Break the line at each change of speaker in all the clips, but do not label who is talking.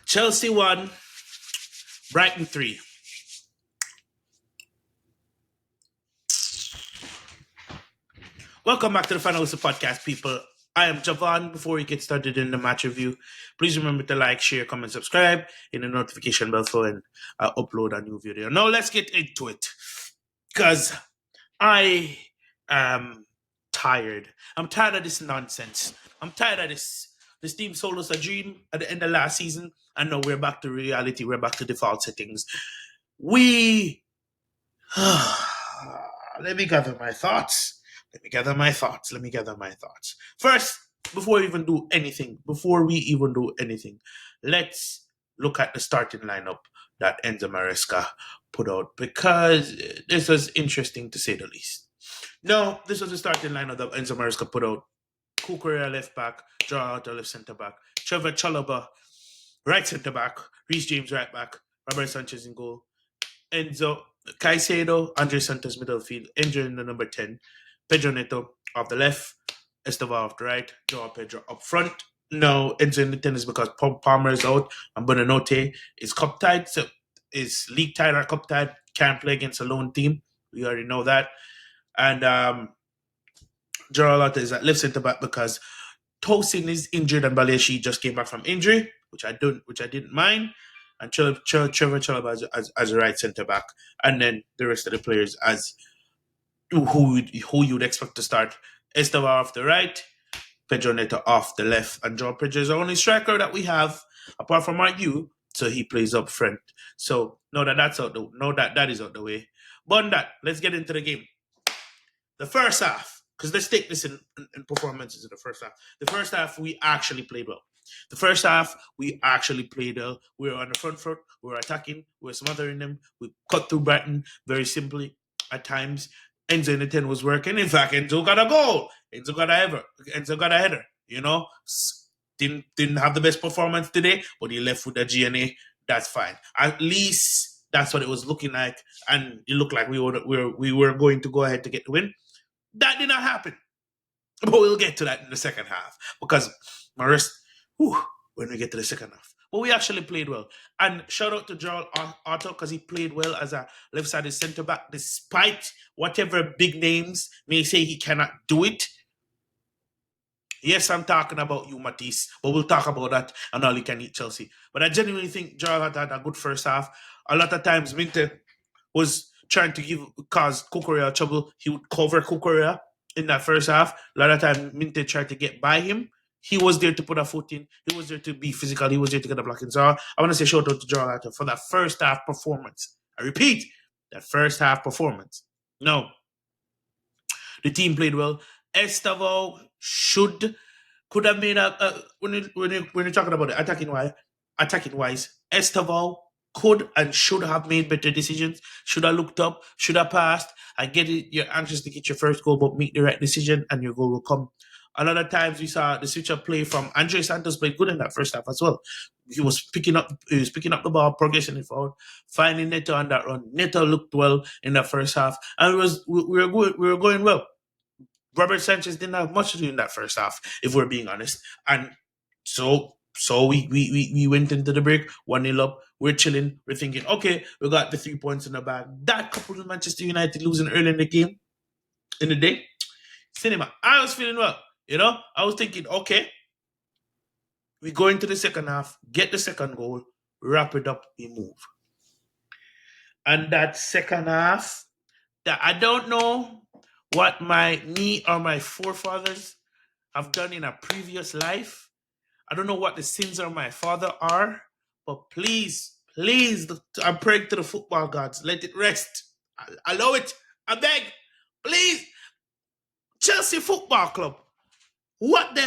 Chelsea 1, Brighton 3. Welcome back to the Finalist Podcast, people. I am Javon. Before we get started in the match review, please remember to like, share, comment, subscribe, hit the notification bell for when I upload a new video. Now let's get into it, because I am tired. I'm tired of this nonsense. I'm tired of this. This team sold us a dream at the end of last season, and now we're back to reality. We're back to default settings. Let me gather my thoughts. First, before we even do anything, let's look at the starting lineup that Enzo Maresca put out, because this was interesting to say the least. No, this was the starting lineup that Enzo Maresca put out. Kukurea left back, Jota left centre back, Trevor Chalobah right centre back, Reece James right back, Robert Sanchez in goal, Enzo Caicedo, Andre Santos midfield, Enzo in the number 10, Pedro Neto off the left, Estevao off the right, Joao Pedro up front. No, Enzo in the 10 is because Palmer is out and Bonanote is cup tied, so is league tied or cup tied, can't play against a lone team. We already know that. And Gerald is at left centre back because Tosin is injured and Baleshi just came back from injury, which I didn't mind. And Trevor Chalobah as a right centre back, and then the rest of the players as who you'd expect to start. Estevao off the right, Pedro Neto off the left, and Joao Pedro is the only striker that we have apart from Margu, so he plays up front. So that is out the way. But on that, let's get into the game. The first half, because let's take this in performances in the first half. The first half, we actually played well. We were on the front foot. We were attacking. We were smothering them. We cut through Brighton very simply at times. Enzo in the 10 was working. In fact, Enzo got a goal. Enzo got a header. Didn't have the best performance today, but he left with a GNA. That's fine. At least that's what it was looking like, and it looked like we were going to go ahead to get the win. That did not happen. But we'll get to that in the second half, because when we get to the second half. But we actually played well. And shout out to Joel Otto, because he played well as a left-sided centre-back, despite whatever big names may say he cannot do it. Yes, I'm talking about you, Matisse, but we'll talk about that and all you can eat Chelsea. But I genuinely think Joel had a good first half. A lot of times, Minte was trying to cause Kukurea trouble. He would cover Kukurea in that first half. A lot of times, Minte tried to get by him. He was there to put a foot in. He was there to be physical. He was there to get a block in. So I want to say shout out to Joel for that first half performance. I repeat, that first half performance. No, the team played well. Estevao could have made when you're talking about it attacking wise, Estevao could and should have made better decisions. Should have looked up. Should have passed. I get it. You're anxious to get your first goal, but make the right decision, and your goal will come. A lot of times we saw the switch up play from Andre Santos played good in that first half as well. He was picking up the ball, progressing it forward, finding Neto on that run. Neto looked well in that first half, and we were going well. Robert Sanchez didn't have much to do in that first half, if we're being honest. And so we went into the break 1-0 up. We're chilling. We're thinking, okay, we got the 3 points in the bag. That coupled with Manchester United losing early in the game, in the day, cinema. I was feeling well. I was thinking, okay, we go into the second half, get the second goal, wrap it up, we move. And that second half, that I don't know what me or my forefathers have done in a previous life. I don't know what the sins of my father are, but please, I'm praying to the football gods, let it rest. Allow it. I beg. Please. Chelsea Football Club. What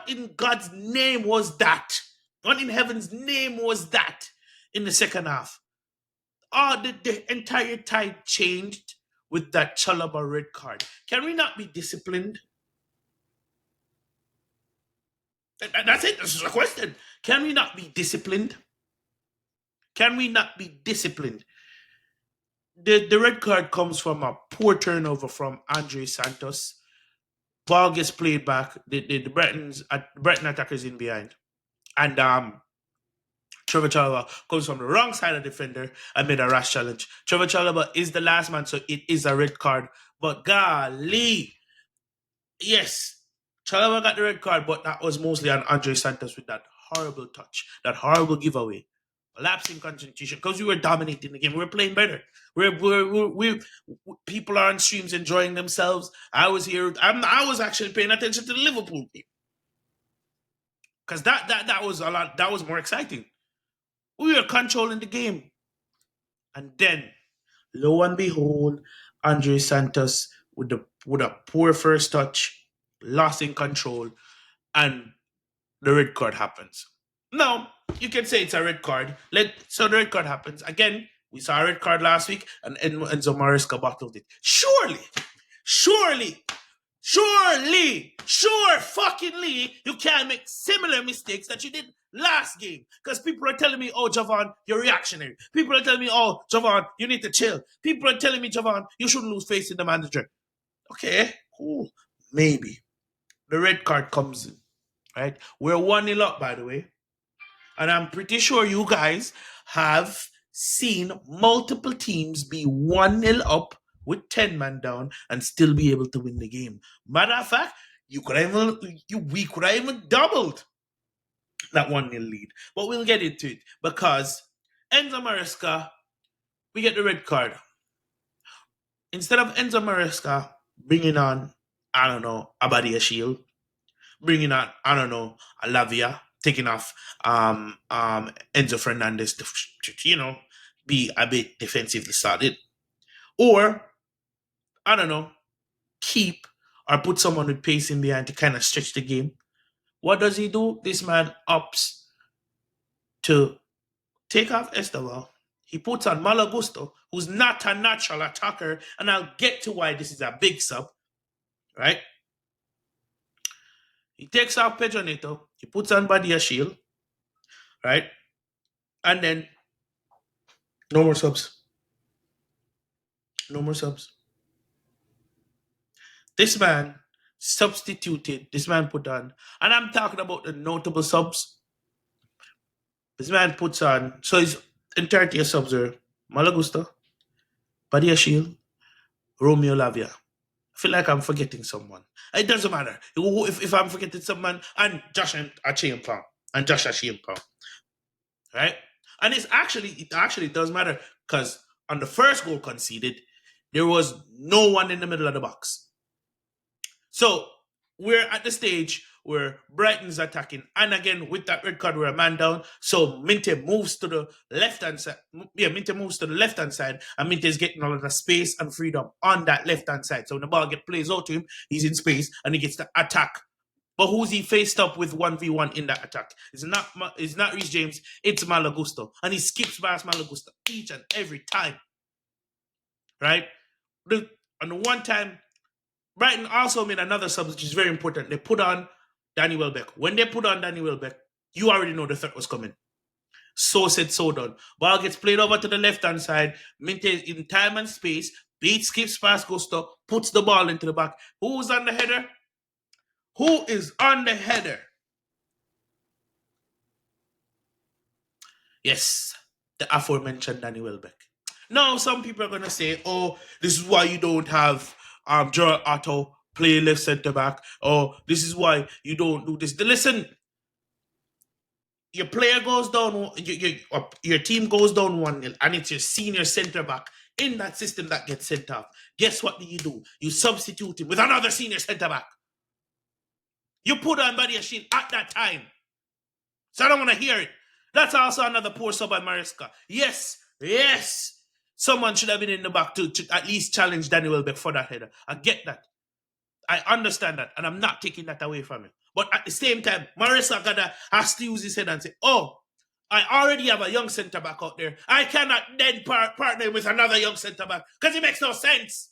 in God's name was that? What in heaven's name was that in the second half? The entire tide changed with that Chalobah red card. Can we not be disciplined? That's it. This is a question. Can we not be disciplined? The red card comes from a poor turnover from Andre Santos. Ball gets played back. The Brighton attackers in behind. And Trevor Chalobah comes from the wrong side of the defender and made a rash challenge. Trevor Chalobah is the last man, so it is a red card. But golly, yes, Chalobah got the red card, but that was mostly on Andre Santos with that horrible touch, that horrible giveaway. Lapse in concentration because we were dominating the game. We were playing better. People are on streams enjoying themselves. I was here. I was actually paying attention to the Liverpool game because that was a lot. That was more exciting. We were controlling the game, and then lo and behold, Andre Santos with a poor first touch, lost in control, and the red card happens. Now, you can say it's a red card. So the red card happens. Again, we saw a red card last week, and Enzo Maresca bottled it. Surely, sure fucking Lee, you can't make similar mistakes that you did last game. Because people are telling me, oh, Javon, you're reactionary. People are telling me, oh, Javon, you need to chill. People are telling me, Javon, you shouldn't lose faith in the manager. Okay, cool. Maybe. The red card comes in, right? We're 1-0 up, by the way. And I'm pretty sure you guys have seen multiple teams be 1-0 up with 10 man down and still be able to win the game. Matter of fact, we could have even doubled that 1-0 lead. But we'll get into it because Enzo Maresca, we get the red card. Instead of Enzo Maresca bringing on, I don't know, Abadia Shield, bringing on, I don't know, Alavia, taking off Enzo Fernandez to be a bit defensively solid. Or, I don't know, keep or put someone with pace in behind to kind of stretch the game. What does he do? This man opts to take off Esteval. He puts on Malagusto, who's not a natural attacker, and I'll get to why this is a big sub, right? He takes off Pedro Neto. He puts on Badia Shield, right? And then no more subs. No more subs. This man substituted, this man put on, and I'm talking about the notable subs. This man puts on, so his entirety of subs are Malagusta, Badia Shield, Romeo Lavia. I feel like I'm forgetting someone. It doesn't matter. If I'm forgetting someone, and Josh Achiampong, and Josh Achiampong. Right? And it actually does matter because on the first goal conceded, there was no one in the middle of the box. So we're at the stage where Brighton's attacking, and again with that red card, we're a man down. So Minte moves to the left hand side. Yeah, Minte moves to the left hand side, and Minte is getting all of the space and freedom on that left hand side. So when the ball plays out to him, he's in space and he gets to attack. But who's he faced up with 1v1 in that attack? It's not Reece James, it's Malagusto. And he skips past Malagusto each and every time. Right? And the one time, Brighton also made another sub, which is very important. They put on Danny Welbeck. When they put on Danny Welbeck, you already know the threat was coming. So said, so done. Ball gets played over to the left-hand side. Minte in time and space. Beat skips past Gusto, puts the ball into the back. Who's on the header? Who is on the header? Yes, the aforementioned Danny Welbeck. Now, some people are going to say, oh, this is why you don't have Gerald Otto play left centre back. Oh, this is why you don't do this. Listen, your player goes down, your team goes down 1-0, and it's your senior centre back in that system that gets sent off. Guess what do? You substitute him with another senior centre back. You put on Badia Shield at that time. So I don't want to hear it. That's also another poor sub by Maresca. Yes. Someone should have been in the back to at least challenge Danny Welbeck for that header. I get that. I understand that. And I'm not taking that away from him. But at the same time, Maresca has to use his head and say, oh, I already have a young centre-back out there. I cannot then partner with another young centre-back because it makes no sense.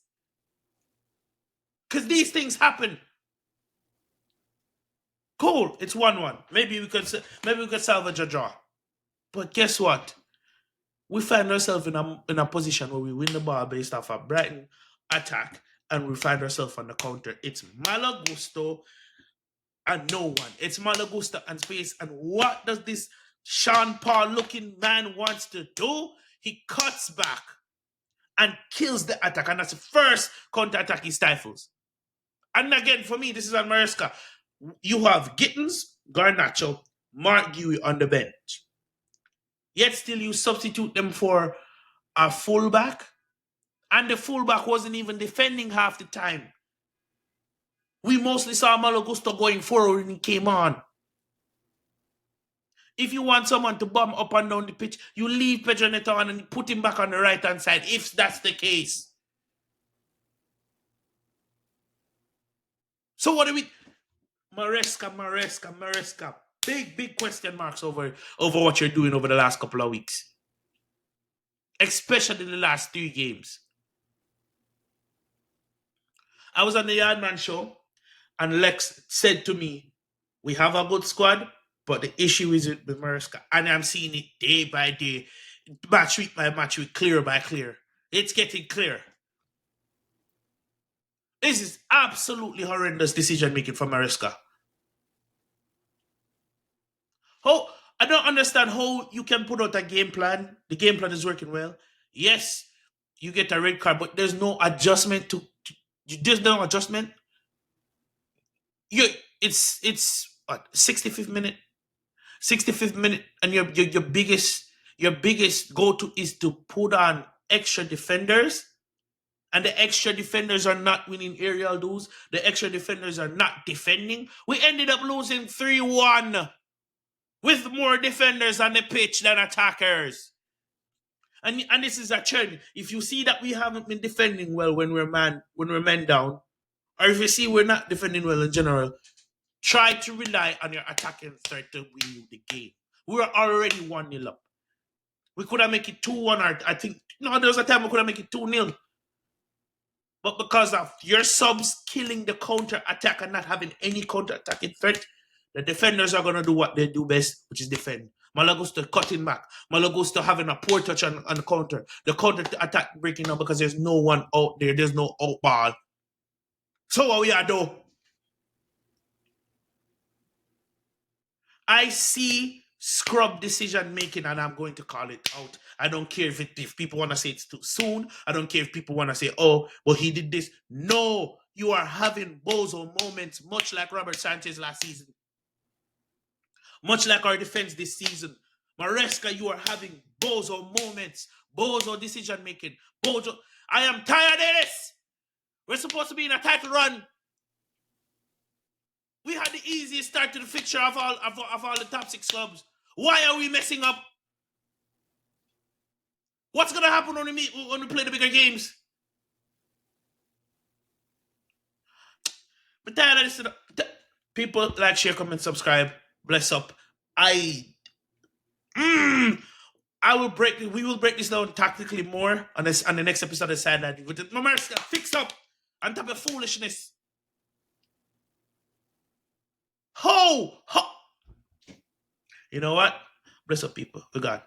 Because these things happen. Cool, it's 1-1. Maybe we could salvage a draw. But guess what? We find ourselves in a position where we win the ball based off a Brighton attack, and we find ourselves on the counter. It's Malagusto and no one. It's Malagusto and space. And what does this Sean Paul looking man wants to do, he cuts back and kills the attack. And that's the first counter-attack he stifles. And again, for me, this is on Maresca. You have Gittins, Garnacho, Mark Guehi on the bench. Yet still you substitute them for a fullback. And the fullback wasn't even defending half the time. We mostly saw Malo Gusto going forward when he came on. If you want someone to bomb up and down the pitch, you leave Pedro Neto on and put him back on the right-hand side, if that's the case. So what do we... Maresca. Big question marks over what you're doing over the last couple of weeks. Especially the last 3 games. I was on the Yardman show, and Lex said to me, we have a good squad, but the issue is with Maresca. And I'm seeing it day by day, match week by match week, clear by clear. It's getting clear. This is absolutely horrendous decision-making from Maresca. I don't understand how you can put out a game plan. The game plan is working well. Yes, you get a red card, but there's no adjustment there's no adjustment. It's what, 65th minute? 65th minute, and your biggest go-to is to put on extra defenders, and the extra defenders are not winning aerial duels. The extra defenders are not defending. We ended up losing 3-1 with more defenders on the pitch than attackers. And this is a trend. If you see that we haven't been defending well when we're men down, or if you see we're not defending well in general, try to rely on your attacking threat to win you the game. We were already 1-0 up. We could have made it 2-1, or I think, no, there was a time we could have made it 2-0. But because of your subs killing the counter-attack and not having any counter-attacking threat, the defenders are going to do what they do best, which is defend. Malo Gusto cutting back. Malo Gusto having a poor touch on the counter. The counter-attack breaking down because there's no one out there. There's no out ball. So what we are doing? I see scrub decision making, and I'm going to call it out. I don't care if people want to say it's too soon. I don't care if people want to say, oh, well, he did this. No, you are having Bozo moments, much like Robert Sanchez last season. Much like our defense this season. Maresca, you are having Bozo moments, Bozo decision making. Bozo, I am tired of this. We're supposed to be in a title run. We had the easiest start to the fixture of all the top 6 clubs. Why are we messing up? What's going to happen when we play the bigger games? But tired of this. People like, share, comment, subscribe. Bless up. We will break this down tactically more on the next episode of Sideline. With Maresca, fix up on top of foolishness. Ho! You know what? Bless up, people. We got